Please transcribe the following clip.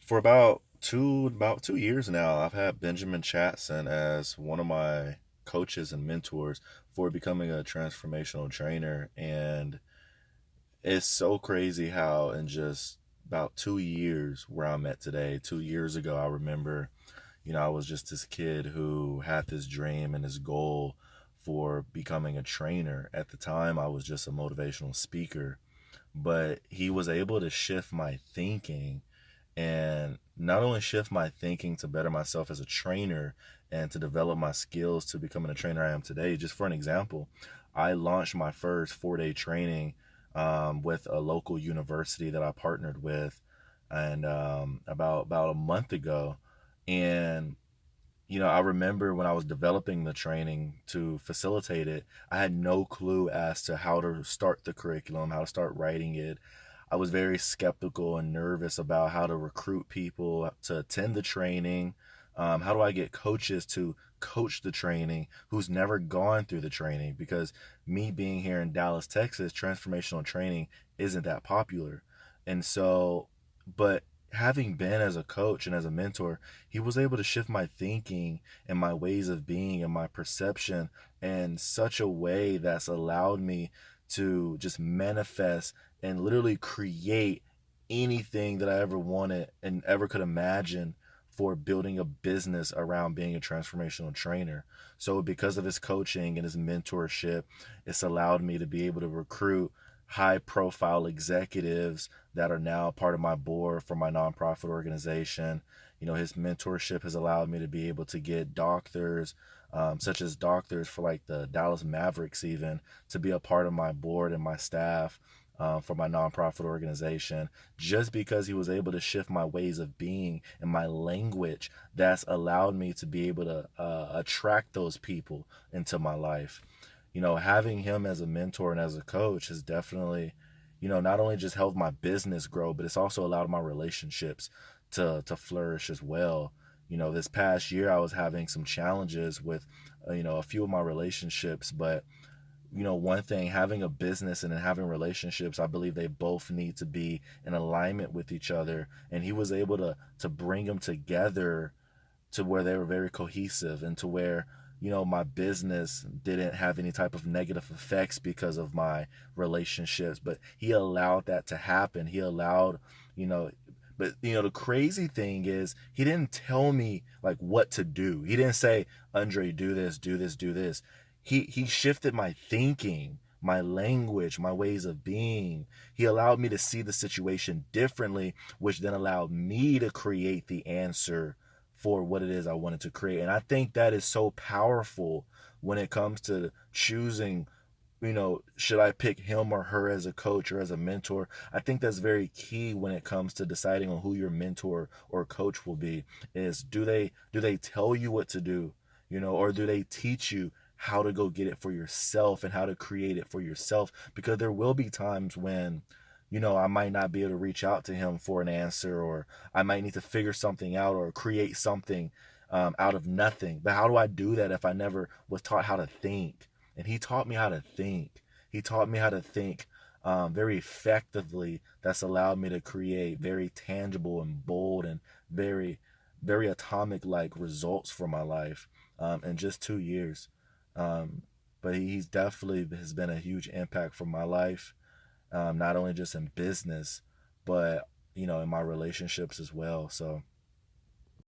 For about 2 years now, I've had Benjamin Chatson as one of my coaches and mentors for becoming a transformational trainer. And it's so crazy how in just about 2 years where I'm at today, 2 years ago, I remember, I was just this kid who had this dream and this goal for becoming a trainer. At the time, I was just a motivational speaker, but he was able to shift my thinking and not only shift my thinking to better myself as a trainer and to develop my skills to becoming a trainer I am today. Just for an example, I launched my first 4 day training with a local university that I partnered with, and about a month ago. And I remember when I was developing the training to facilitate it, I had no clue as to how to start the curriculum, how to start writing it. I was very skeptical and nervous about how to recruit people to attend the training. How do I get coaches to coach the training who's never gone through the training? Because me being here in Dallas, Texas, transformational training isn't that popular. And so, but having been as a coach and as a mentor, he was able to shift my thinking and my ways of being and my perception in such a way that's allowed me to just manifest and literally create anything that I ever wanted and ever could imagine for building a business around being a transformational trainer. So because of his coaching and his mentorship, it's allowed me to be able to recruit high profile executives that are now part of my board for my nonprofit organization. His mentorship has allowed me to be able to get doctors, such as doctors for like the Dallas Mavericks, even to be a part of my board and my staff for my nonprofit organization, just because he was able to shift my ways of being and my language that's allowed me to be able to attract those people into my life. Having him as a mentor and as a coach has definitely, not only just helped my business grow, but it's also allowed my relationships to flourish as well. This past year I was having some challenges with, a few of my relationships, but one thing, having a business and then having relationships, I believe they both need to be in alignment with each other. And he was able to bring them together to where they were very cohesive and to where my business didn't have any type of negative effects because of my relationships, but he allowed that to happen. He allowed, you know but the crazy thing is he didn't tell me like what to do. He didn't say, Andre, do this, do this, do this. He shifted my thinking, my language, my ways of being. He allowed me to see the situation differently, which then allowed me to create the answer for what it is I wanted to create. And I think that is so powerful when it comes to choosing, should I pick him or her as a coach or as a mentor? I think that's very key when it comes to deciding on who your mentor or coach will be. Is do they tell you what to do, or do they teach you how to go get it for yourself and how to create it for yourself? Because there will be times when I might not be able to reach out to him for an answer, or I might need to figure something out or create something out of nothing. But how do I do that if I never was taught how to think? And he taught me how to think. He taught me how to think very effectively. That's allowed me to create very tangible and bold and very, very atomic like results for my life in just 2 years. But he's definitely has been a huge impact for my life, not only just in business, but in my relationships as well. So